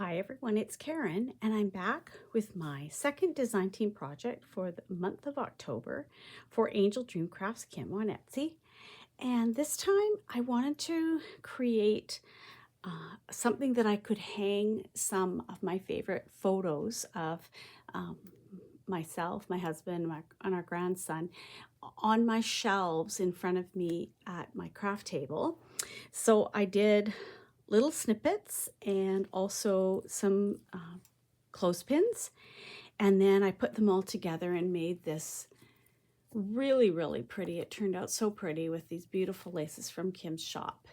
Hi everyone, it's Karen and I'm back with my second design team project for the month of October for AngeldreamCraftsKim on Etsy. And this time I wanted to create something that I could hang some of my favorite photos of myself, my husband, and our grandson on my shelves in front of me at my craft table. So I did little snippets and also some clothespins, and then I put them all together and made this really pretty. It turned out so pretty with these beautiful laces from Kim's shop.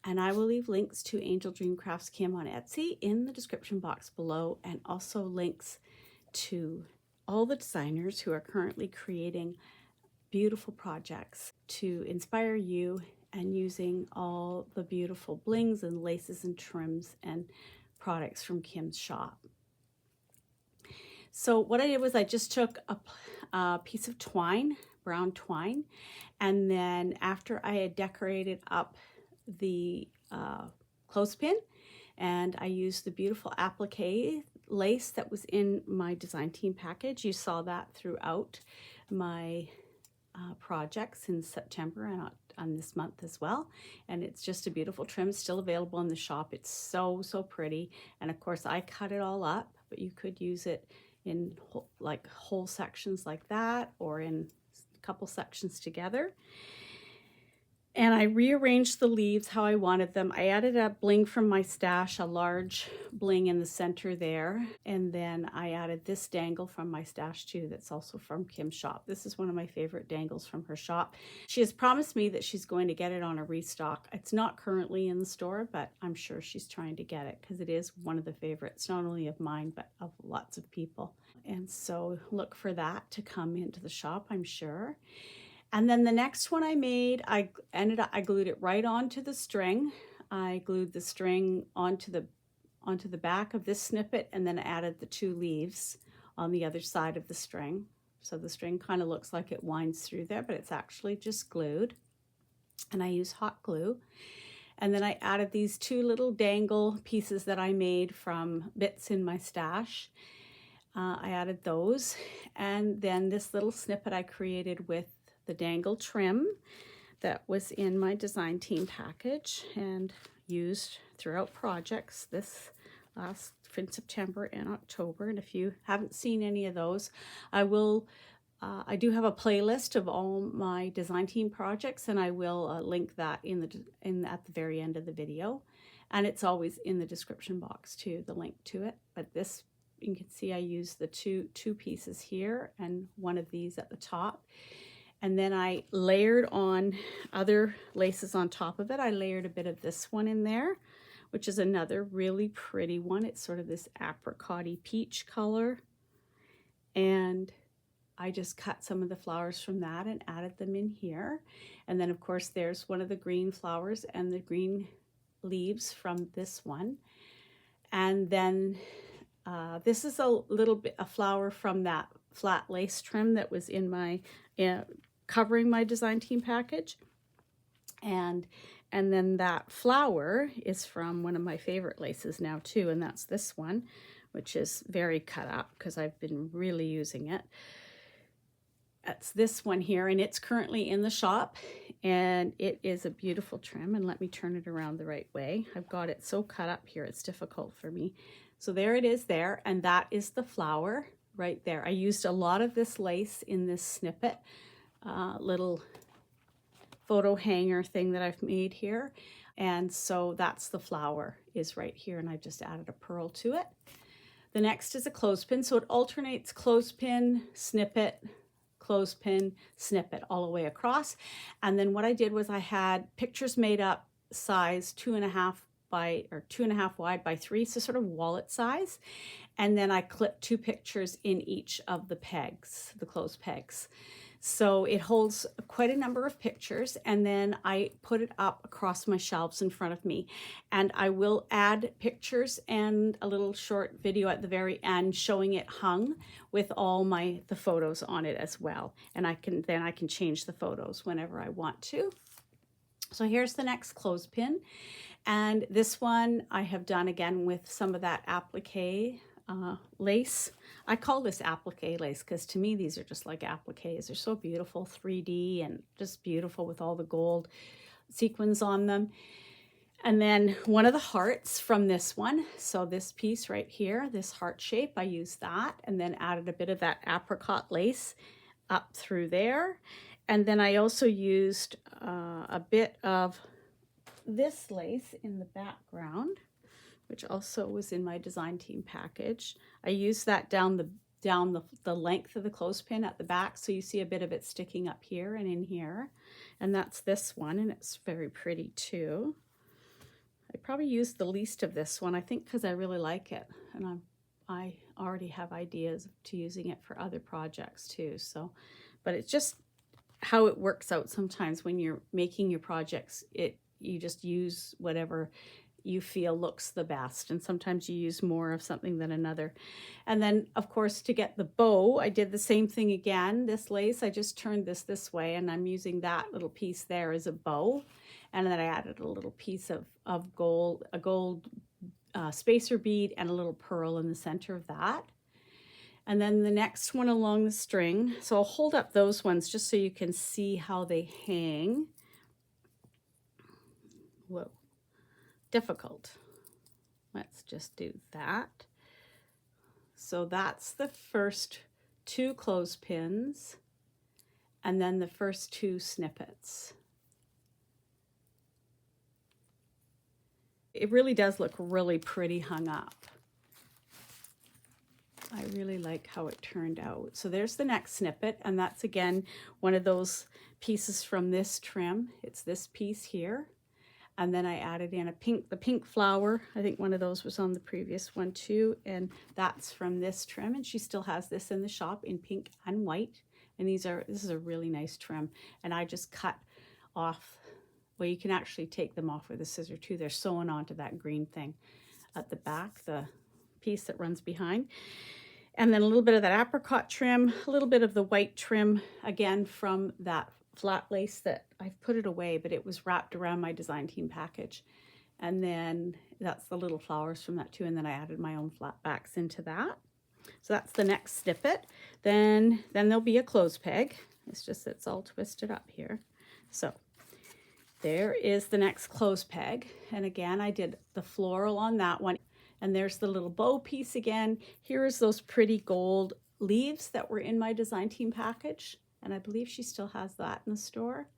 And I will leave links to AngeldreamCraftsKim on Etsy in the description box below, and also links to all the designers who are currently creating beautiful projects to inspire you and using all the beautiful blings and laces and trims and products from Kim's shop. So what I did was I just took a piece of twine, brown twine, and then after I had decorated up the clothespin, and I used the beautiful applique lace that was in my design team package. You saw that throughout my projects in September and on this month as well, and it's just a beautiful trim, still available in the shop. It's so pretty, and of course I cut it all up, but you could use it in like whole sections like that, or in a couple sections together. And I rearranged the leaves how I wanted them. I added a bling from my stash, a large bling in the center there. And then I added this dangle from my stash too, that's also from Kim's shop. This is one of my favorite dangles from her shop. She has promised me that she's going to get it on a restock. It's not currently in the store, but I'm sure she's trying to get it because it is one of the favorites, not only of mine, but of lots of people. And so look for that to come into the shop, I'm sure. And then the next one I made, I glued it right onto the string. I glued the string onto the back of this snippet, and then added the two leaves on the other side of the string. So the string kind of looks like it winds through there, but it's actually just glued. And I use hot glue. And then I added these two little dangle pieces that I made from bits in my stash. I added those. And then this little snippet I created with the dangle trim that was in my design team package and used throughout projects this last in September and October. And if you haven't seen any of those, I do have a playlist of all my design team projects, and I will link that at the very end of the video, and it's always in the description box too, the link to it. But this, you can see I used the two pieces here and one of these at the top. And then I layered on other laces on top of it. I layered a bit of this one in there, which is another really pretty one. It's sort of this apricot-y peach color. And I just cut some of the flowers from that and added them in here. And then of course there's one of the green flowers and the green leaves from this one. And then this is a flower from that flat lace trim that was in my covering my design team package, and then that flower is from one of my favorite laces now too, and that's this one, which is very cut up because I've been really using it. That's this one here, and it's currently in the shop, and it is a beautiful trim. And let me turn it around the right way. I've got it so cut up here, it's difficult for me. So there it is there, and that is the flower right there. I used a lot of this lace in this snippet, little photo hanger thing that I've made here. And so that's the flower is right here, and I just added a pearl to it. The next is a clothespin. So it alternates clothespin, snippet, clothespin, snippet all the way across. And then what I did was I had pictures made up size 2.5 wide by 3, so sort of wallet size. And then I clipped 2 pictures in each of the pegs, the clothes pegs. So it holds quite a number of pictures, and then I put it up across my shelves in front of me. And I will add pictures and a little short video at the very end showing it hung with all the photos on it as well. And I can change the photos whenever I want to. So here's the next clothespin. And this one I have done again with some of that applique lace. I call this applique lace because to me these are just like appliques. They're so beautiful, 3D and just beautiful with all the gold sequins on them. And then one of the hearts from this one, so this piece right here, this heart shape, I used that and then added a bit of that apricot lace up through there. And then I also used a bit of this lace in the background, which also was in my design team package. I used that down the length of the clothespin at the back, so you see a bit of it sticking up here and in here. And that's this one, and it's very pretty too. I probably used the least of this one, I think, because I really like it, and I already have ideas to using it for other projects too. So, but it's just how it works out sometimes when you're making your projects. You just use whatever you feel looks the best, and sometimes you use more of something than another. And then of course to get the bow, I did the same thing again. This lace, I just turned this way, and I'm using that little piece there as a bow, and then I added a little piece of gold, a gold spacer bead and a little pearl in the center of that. And then the next one along the string, so I'll hold up those ones just so you can see how they hang. Whoa, difficult. Let's just do that. So that's the first 2 clothespins and then the first 2 snippets. It really does look really pretty hung up. I really like how it turned out. So there's the next snippet, and that's again one of those pieces from this trim. It's this piece here. And then I added in the pink flower. I think one of those was on the previous one too. And that's from this trim. And she still has this in the shop in pink and white. And this is a really nice trim. And I just cut off, well, you can actually take them off with a scissor too. They're sewn onto that green thing at the back, the piece that runs behind. And then a little bit of that apricot trim, a little bit of the white trim, again from that flat lace that I've put it away, but it was wrapped around my design team package. And then that's the little flowers from that too. And then I added my own flat backs into that. So that's the next snippet. Then there'll be a clothes peg. It's all twisted up here. So there is the next clothes peg. And again, I did the floral on that one. And there's the little bow piece again. Here's those pretty gold leaves that were in my design team package. And I believe she still has that in the store.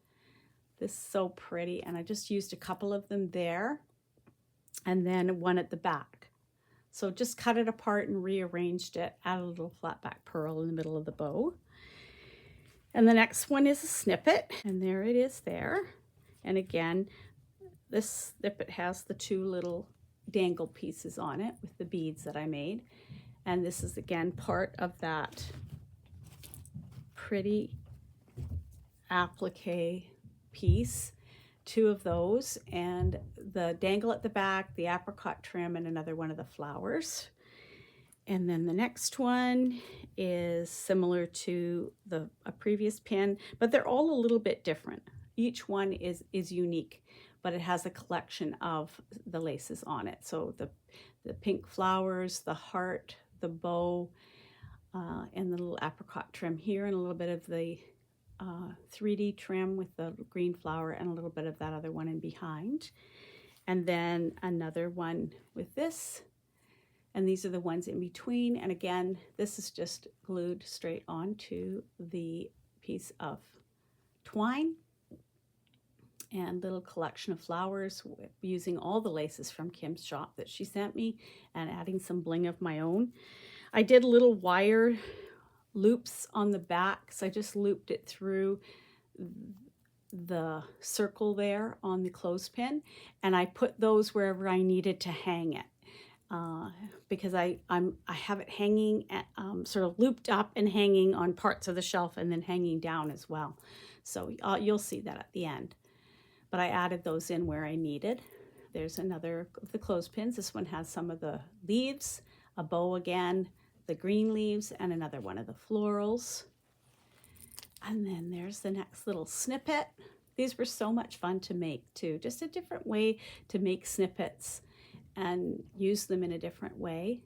This is so pretty. And I just used a couple of them there. And then one at the back. So just cut it apart and rearranged it. Add a little flat back pearl in the middle of the bow. And the next one is a snippet. And there it is there. And again, this snippet has the 2 little dangle pieces on it with the beads that I made. And this is again part of that pretty applique piece, 2 of those, and the dangle at the back, the apricot trim, and another one of the flowers. And then the next one is similar to a previous pin, but they're all a little bit different. Each one is unique, but it has a collection of the laces on it. So the pink flowers, the heart, the bow, and the little apricot trim here, and a little bit of the 3D trim with the green flower, and a little bit of that other one in behind. And then another one with this, and these are the ones in between. And again, this is just glued straight onto the piece of twine, and little collection of flowers using all the laces from Kim's shop that she sent me, and adding some bling of my own. I did little wire loops on the back, so I just looped it through the circle there on the clothespin, and I put those wherever I needed to hang it, because I have it hanging at, sort of looped up and hanging on parts of the shelf, and then hanging down as well. So you'll see that at the end. But I added those in where I needed. There's another of the clothespins. This one has some of the leaves, a bow again, the green leaves, and another one of the florals. And then there's the next little snippet. these were so much fun to make too. Just a different way to make snippets and use them in a different way.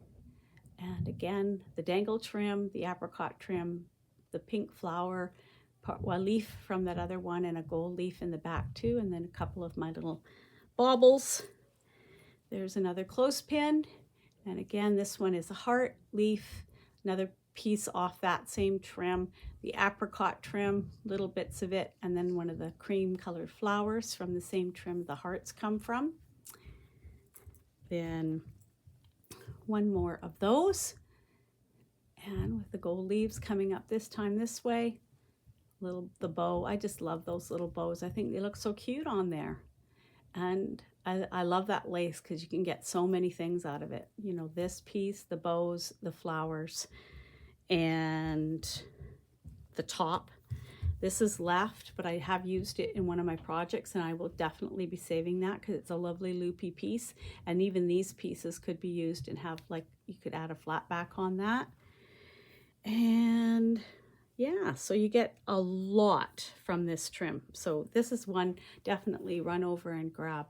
And again, the dangle trim, the apricot trim, the pink flower, a leaf from that other one, and a gold leaf in the back too, and then a couple of my little baubles. There's another clothespin, and again, this one is a heart, leaf, another piece off that same trim, the apricot trim, little bits of it, and then one of the cream colored flowers from the same trim the hearts come from. Then one more of those, and with the gold leaves coming up this time this way, the bow. I just love those little bows. I think they look so cute on there. And I love that lace because you can get so many things out of it. You know, this piece, the bows, the flowers, and the top. This is left, but I have used it in one of my projects, and I will definitely be saving that because it's a lovely loopy piece. And even these pieces could be used and have, like, you could add a flat back on that. And yeah, so you get a lot from this trim. So this is one, definitely run over and grab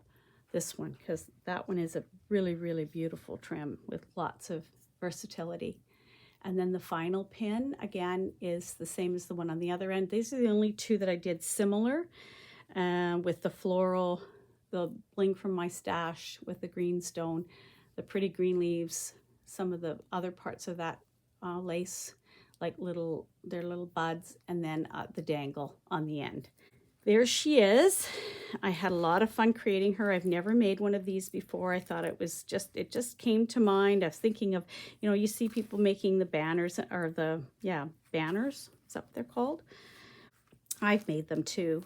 this one because that one is a really, really beautiful trim with lots of versatility. And then the final pin, again, is the same as the one on the other end. These are the only two that I did similar with the floral, the bling from my stash with the green stone, the pretty green leaves, some of the other parts of that lace, like they're little buds, and then the dangle on the end. There she is. I had a lot of fun creating her. I've never made one of these before. I thought it just came to mind. I was thinking of, you know, you see people making the banners, or banners, is that what they're called? I've made them too,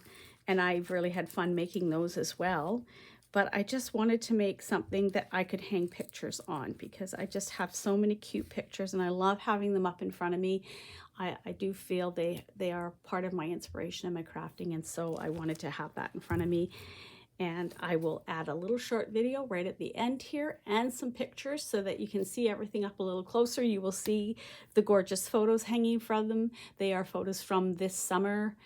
and I've really had fun making those as well. But I just wanted to make something that I could hang pictures on because I just have so many cute pictures and I love having them up in front of me. I do feel they are part of my inspiration and my crafting, and so I wanted to have that in front of me. And I will add a little short video right at the end here and some pictures so that you can see everything up a little closer. You will see the gorgeous photos hanging from them. They are photos from this summer,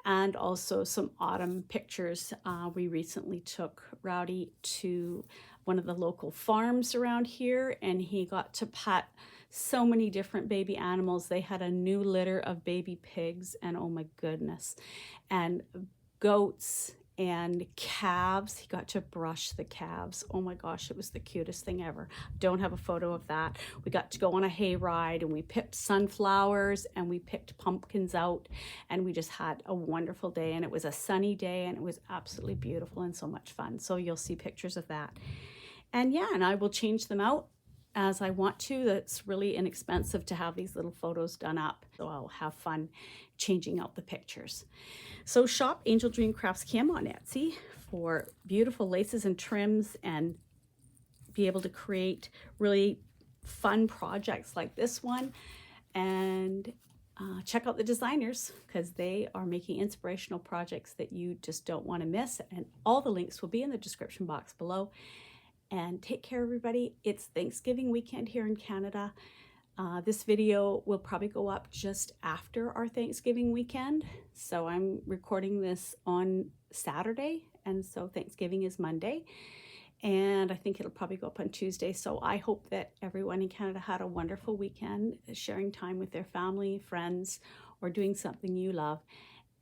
and also some autumn pictures. We recently took Rowdy to one of the local farms around here, and he got to pet so many different baby animals. They had a new litter of baby pigs, and oh my goodness, and goats and calves. He got to brush the calves. Oh my gosh, it was the cutest thing ever. Don't have a photo of that. We got to go on a hay ride, and we picked sunflowers and we picked pumpkins out, and we just had a wonderful day, and it was a sunny day, and it was absolutely beautiful and so much fun. So you'll see pictures of that. And yeah, and I will change them out as I want to. That's really inexpensive to have these little photos done up, so I'll have fun changing out the pictures. So shop AngeldreamCraftsKim on Etsy for beautiful laces and trims, and be able to create really fun projects like this one. And check out the designers because they are making inspirational projects that you just don't want to miss. And all the links will be in the description box below. And take care, everybody. It's Thanksgiving weekend here in Canada. This video will probably go up just after our Thanksgiving weekend. So I'm recording this on Saturday, and so Thanksgiving is Monday. And I think it'll probably go up on Tuesday. So I hope that everyone in Canada had a wonderful weekend, sharing time with their family, friends, or doing something you love.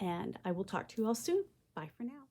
And I will talk to you all soon. Bye for now.